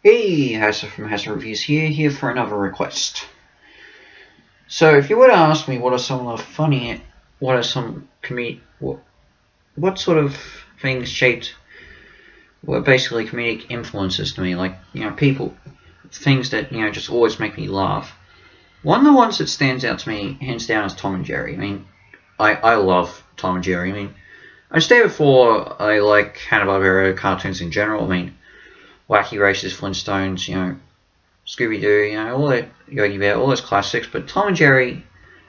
Hey, Hassa from Hassa Reviews here for another request. So, if you were to ask me what are some of the funny, what are some what sort of things shaped, were basically comedic influences to me, like, people, things that, just always make me laugh. One of the ones that stands out to me, hands down, is Tom and Jerry. I mean, I love Tom and Jerry. I mean, I stay before I like Hanna-Barbera cartoons in general. I mean, Wacky Races, Flintstones, Scooby-Doo, all that, Yogi Bear, all those classics. But Tom and Jerry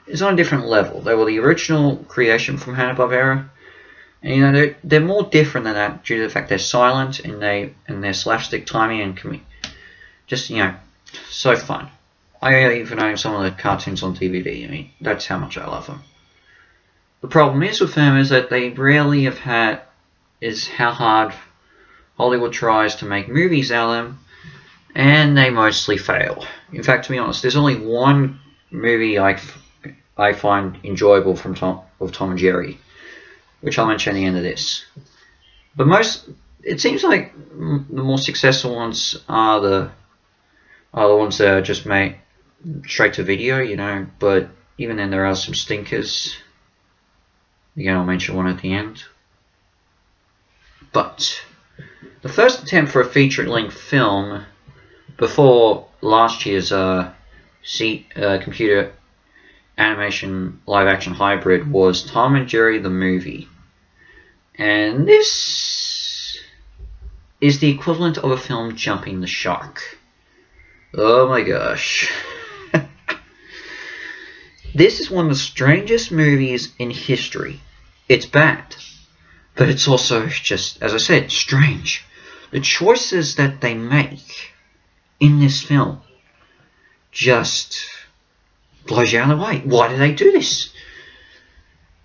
is on a different level. They were the original creation from Hanna-Barbera. And, they're more different than that due to the fact they're silent and their slapstick timing and just, so fun. I even own some of the cartoons on DVD. I mean, that's how much I love them. The problem is with them is that they rarely have had, is how hard Hollywood tries to make movies out of them, and they mostly fail. In fact, to be honest, there's only one movie I find enjoyable from Tom and Jerry, which I'll mention at the end of this. But it seems like the more successful ones are the ones that are just made straight to video, but even then there are some stinkers. Again, I'll mention one at the end. But the first attempt for a feature-length film before last year's computer animation live-action hybrid was Tom and Jerry the movie. And this is the equivalent of a film jumping the shark. Oh my gosh. This is one of the strangest movies in history. It's bad, but it's also just, as I said, strange. The choices that they make in this film just blows you out of the way. Why do they do this?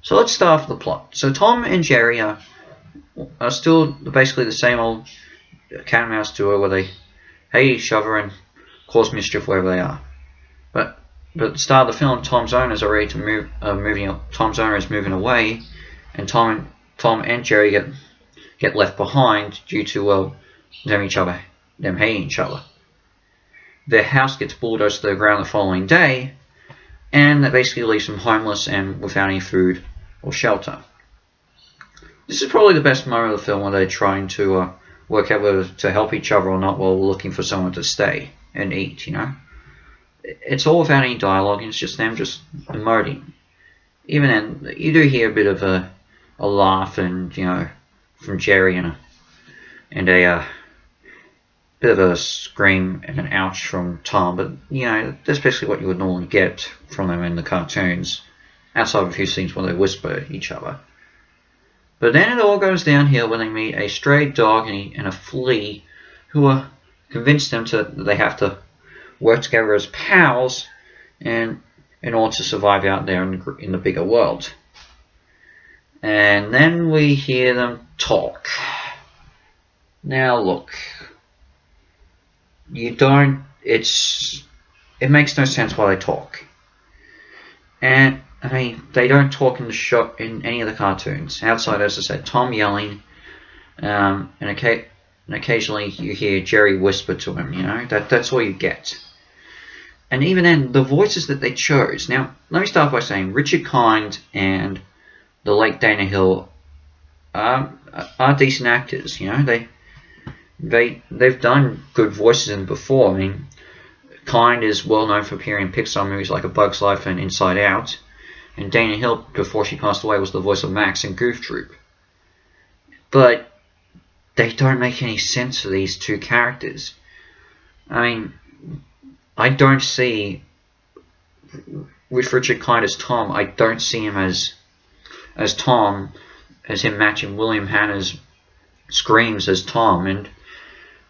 So let's start with the plot. So Tom and Jerry are still basically the same old cat and mouse duo where they hate each other and cause mischief wherever they are. But at the start of the film, Tom's owner is ready to move. Tom's owner is moving away, and Tom and Jerry get left behind due to them hating each other. Their house gets bulldozed to the ground the following day, and that basically leaves them homeless and without any food or shelter. This is probably the best moment of the film where they're trying to work out whether to help each other or not while looking for someone to stay and eat, It's all without any dialogue, and it's just them just emoting. Even then, you do hear a bit of a laugh and, from Jerry and a bit of a scream and an ouch from Tom, but, that's basically what you would normally get from them in the cartoons, outside of a few scenes where they whisper at each other. But then it all goes downhill when they meet a stray dog and a flea who convince them that they have to work together as pals and in order to survive out there in the bigger world. And then we hear them talk. Now look, it makes no sense why they talk. And I mean, they don't talk in any of the cartoons outside, as I said, Tom yelling, and occasionally you hear Jerry whisper to him. That's all you get. And even then, the voices that they chose. Now, let me start by saying Richard Kind and the late Dana Hill are decent actors. They've done good voices in before. I mean, Kind is well known for appearing in Pixar movies like A Bug's Life and Inside Out. And Dana Hill, before she passed away, was the voice of Max in Goof Troop. But they don't make any sense for these two characters. I mean, I don't see, with Richard Kind as Tom, I don't see him as Tom, as him matching William Hanna's screams as Tom. And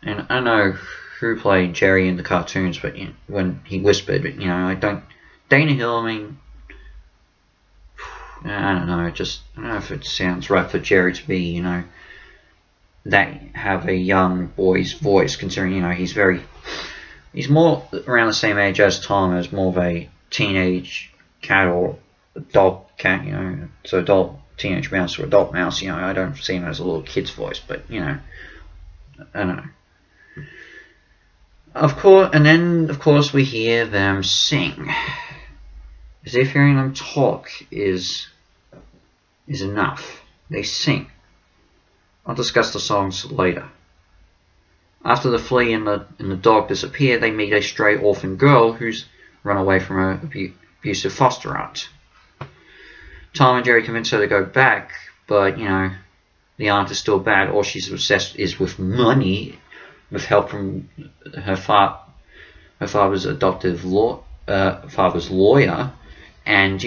I don't know who played Jerry in the cartoons, but when he whispered, but I don't. Dana Hill, I mean, I don't know. I don't know if it sounds right for Jerry to be, that have a young boy's voice, considering he's more around the same age as Tom, as more of a teenage cat or adult cat, so adult teenage mouse or adult mouse. I don't see him as a little kid's voice, but I don't know. Of course, and then of course we hear them sing. As if hearing them talk is enough. They sing. I'll discuss the songs later. After the flea and the dog disappear, they meet a stray orphan girl who's run away from her abusive foster aunt. Tom and Jerry convince her to go back, but the aunt is still bad. All she's obsessed is with money, with help from her father's adoptive father's lawyer, and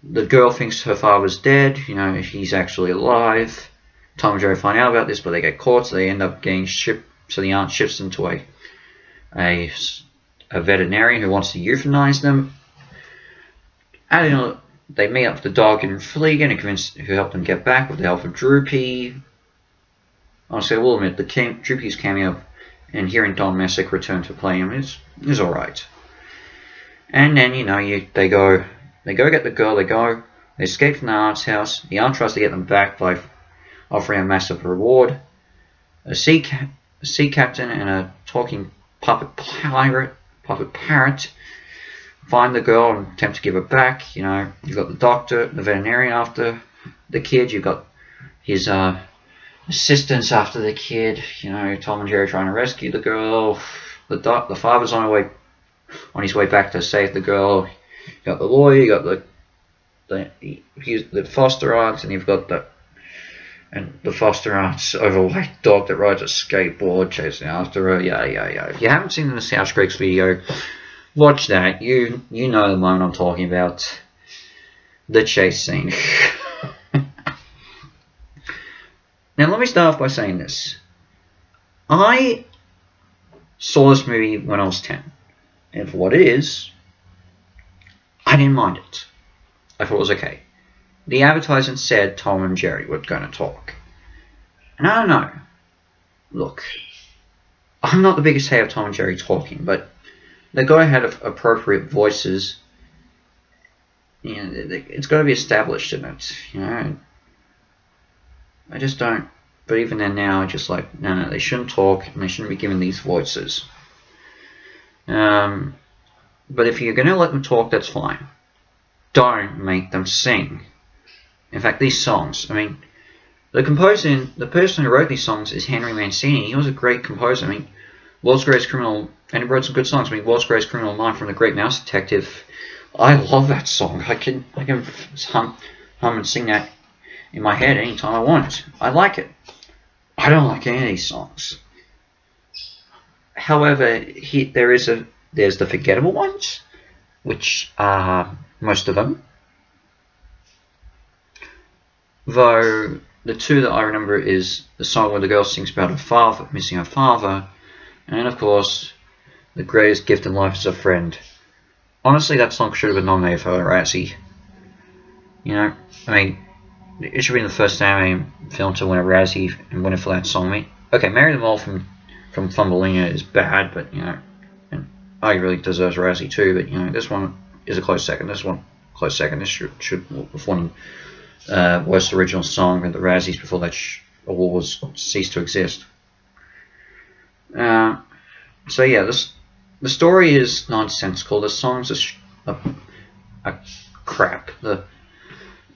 the girl thinks her father's dead. He's actually alive. Tom and Jerry find out about this, but they get caught, so they end up getting shipped. So the aunt ships them to a veterinarian who wants to euthanize them. And they meet up with the dog and flea again, who helped them get back with the help of Droopy. Honestly, I will admit, Droopy's cameo and hearing Don Messick return to play him is alright. And then they go get the girl. They escape from the aunt's house. The aunt tries to get them back by offering a massive reward. A sea captain and a talking puppet parrot find the girl and attempt to give her back. You've got the doctor, the veterinarian after the kid. You've got his assistants after the kid. Tom and Jerry trying to rescue the girl. The father's on his way back to save the girl. You got the lawyer. You got the foster aunt, and you've got the foster aunt's overweight dog that rides a skateboard chasing after her. Yeah. If you haven't seen the Nostalgia Creeks video, watch that. You know the moment I'm talking about. The chase scene. Now let me start off by saying this. I saw this movie when I was 10. And for what it is, I didn't mind it. I thought it was okay. The advertisement said Tom and Jerry were going to talk. And I don't know. Look, I'm not the biggest hater of Tom and Jerry talking, but they got to have appropriate voices. It's got to be established in it. I just don't. But even then now, I just like, no, they shouldn't talk, and they shouldn't be given these voices. But if you're going to let them talk, that's fine. Don't make them sing. In fact, these songs, the person who wrote these songs is Henry Mancini. He was a great composer. World's Greatest Criminal, and he wrote some good songs. World's Greatest Criminal Mind from The Great Mouse Detective. I love that song. I can hum and sing that in my head anytime I want. I like it. I don't like any of these songs. However, there's the forgettable ones, which are most of them. Though the two that I remember is the song where the girl sings about her father, missing her father, and of course, The Greatest Gift in Life is a Friend. Honestly, that song should have been nominated for a Razzie. It should be the first anime film to win a Razzie and win it for that song. Okay, Marry Them All from Thumbelina is bad, but and arguably deserves a Razzie too. But this one is a close second. This should have won worst original song at the Razzies before that award ceased to exist. So yeah, the story is nonsensical. The songs are crap.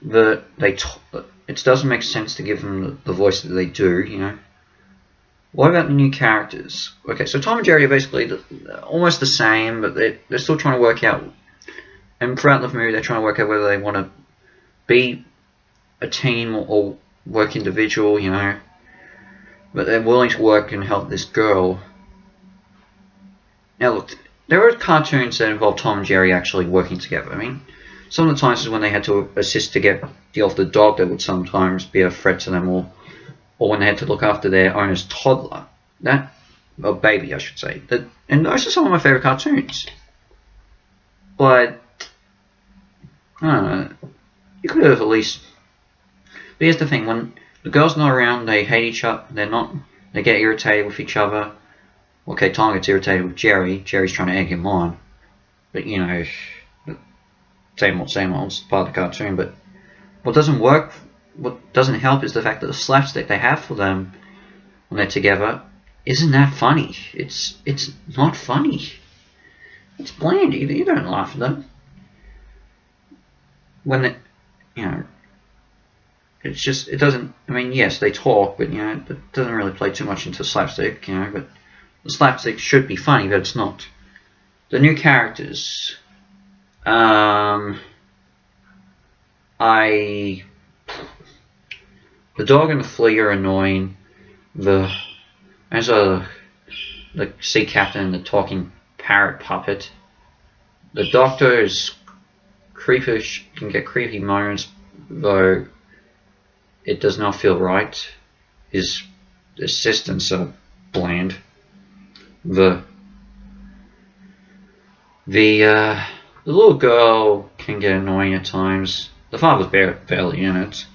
It doesn't make sense to give them the voice that they do. What about the new characters? Okay, so Tom and Jerry are basically almost the same, but they're still trying to work out. And throughout the movie, they're trying to work out whether they want to be a team or work individual, But they're willing to work and help this girl. Now look, there are cartoons that involve Tom and Jerry actually working together. Some of the times is when they had to assist to deal with the dog that would sometimes be a threat to them, or when they had to look after their owner's toddler. Or baby, I should say. And those are some of my favourite cartoons. But, I don't know, you could have at least... But here's the thing, when the girl's not around, they hate each other, they get irritated with each other. Okay, Tom gets irritated with Jerry. Jerry's trying to egg him on. But, same old, it's part of the cartoon. But what doesn't help is the fact that the slapstick they have for them when they're together isn't that funny. It's not funny. It's bland. You don't laugh at them. When they, you know, it's just, it doesn't, I mean, yes, they talk, but, you know, it doesn't really play too much into slapstick, you know, but the slapstick should be funny, but it's not. The new characters, the dog and the flea are annoying. The sea captain and the talking parrot puppet. The doctor is creepish, can get creepy moments, though it does not feel right. His assistants are bland. The little girl can get annoying at times. The father's barely in it.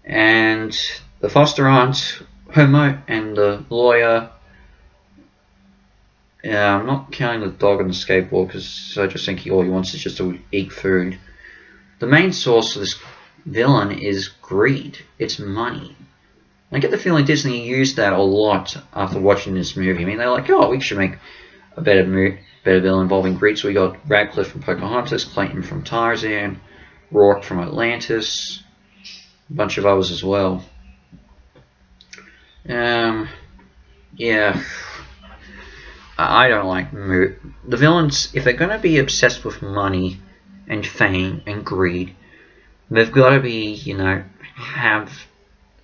And the foster aunt, Homo, and the lawyer. Yeah, I'm not counting the dog and the skateboard because I just think all he wants is just to eat food. The main source of this villain is greed. It's money. I get the feeling Disney used that a lot after watching this movie. I mean, they're like, oh, we should make a better villain involving greed. So we got Radcliffe from Pocahontas, Clayton from Tarzan, Rourke from Atlantis, a bunch of others as well. Yeah. I don't like the villains. If they're going to be obsessed with money and fame and greed, they've got to be, you know, have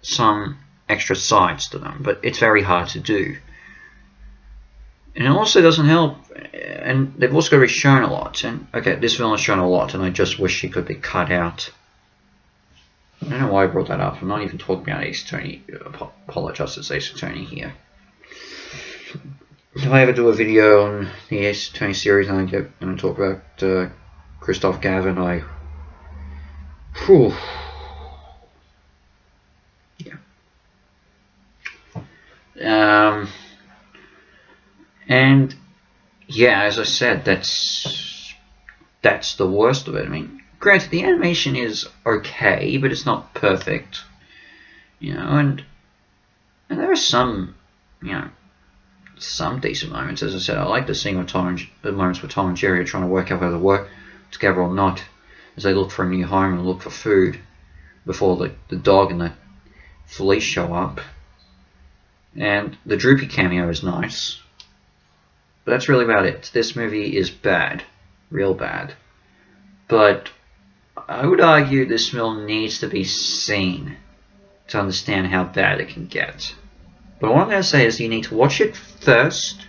some extra sides to them. But it's very hard to do. And it also doesn't help, and they've also got to be shown a lot. And okay, this villain's shown a lot, and I just wish she could be cut out. I don't know why I brought that up. I'm not even talking about Ace Attorney. Apologize to Ace Attorney here. If I ever do a video on the Ace Attorney series and I talk about Christoph Gavin, yeah. And yeah, as I said, that's the worst of it. I mean, granted, the animation is okay, but it's not perfect, you know. And there are some, you know, some decent moments. As I said, I like the scene with the moments where Tom and Jerry are trying to work out whether to work together or not, as they look for a new home and look for food before the dog and the flea show up. And the Droopy cameo is nice, but that's really about it. This movie is bad, real bad. But I would argue this film needs to be seen to understand how bad it can get. But what I'm going to say is you need to watch it first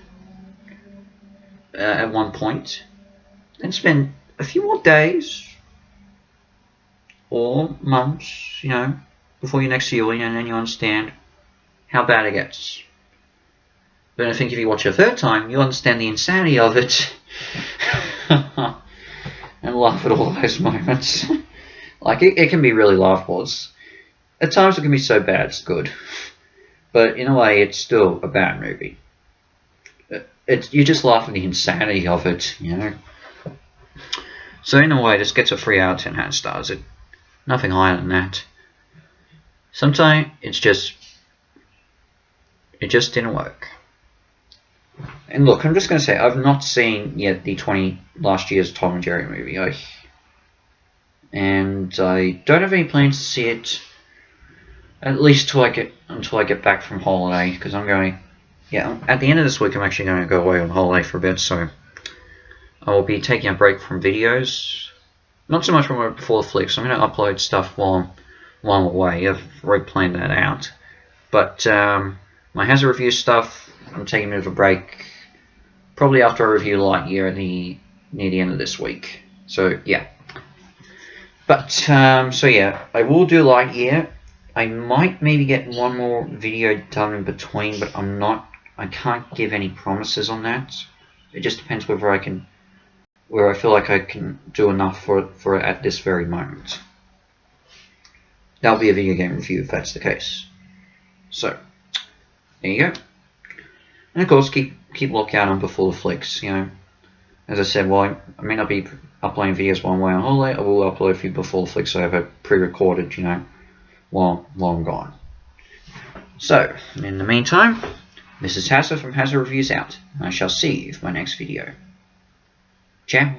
at one point, then spend a few more days or months, you know, before your next viewing, and then you understand how bad it gets. But I think if you watch it a third time, you'll understand the insanity of it and laugh at all those moments. Like, it can be really laughable. At times it can be so bad it's good. But in a way, it's still a bad movie. You just laugh at the insanity of it, you know. So in a way, this gets a 3 out of 10 hand stars. Nothing higher than that. Sometimes it just didn't work. And look, I'm just going to say, I've not seen yet the last year's Tom and Jerry movie. And I don't have any plans to see it, at least until I get back from holiday, because I'm going, at the end of this week I'm actually going to go away on holiday for a bit, so I will be taking a break from videos. Not so much before the flicks. I'm going to upload stuff while I'm away. I've already planned that out. But my Hazard review stuff, I'm taking a bit of a break, probably after I review Lightyear near the end of this week. So yeah. But so yeah, I will do Lightyear. I might maybe get one more video done in between, but I can't give any promises on that. It just depends whether I feel like I can do enough for it at this very moment. That'll be a video game review if that's the case. So, there you go. And of course, keep lookout on Before the Flicks, you know. As I said, while I may not be uploading videos while I'm away on holiday, I will upload a few Before the Flicks so I have it pre-recorded, you know, while I'm gone. So, in the meantime, This is Hazza from Hazza Reviews out, and I shall see you for my next video. Ciao!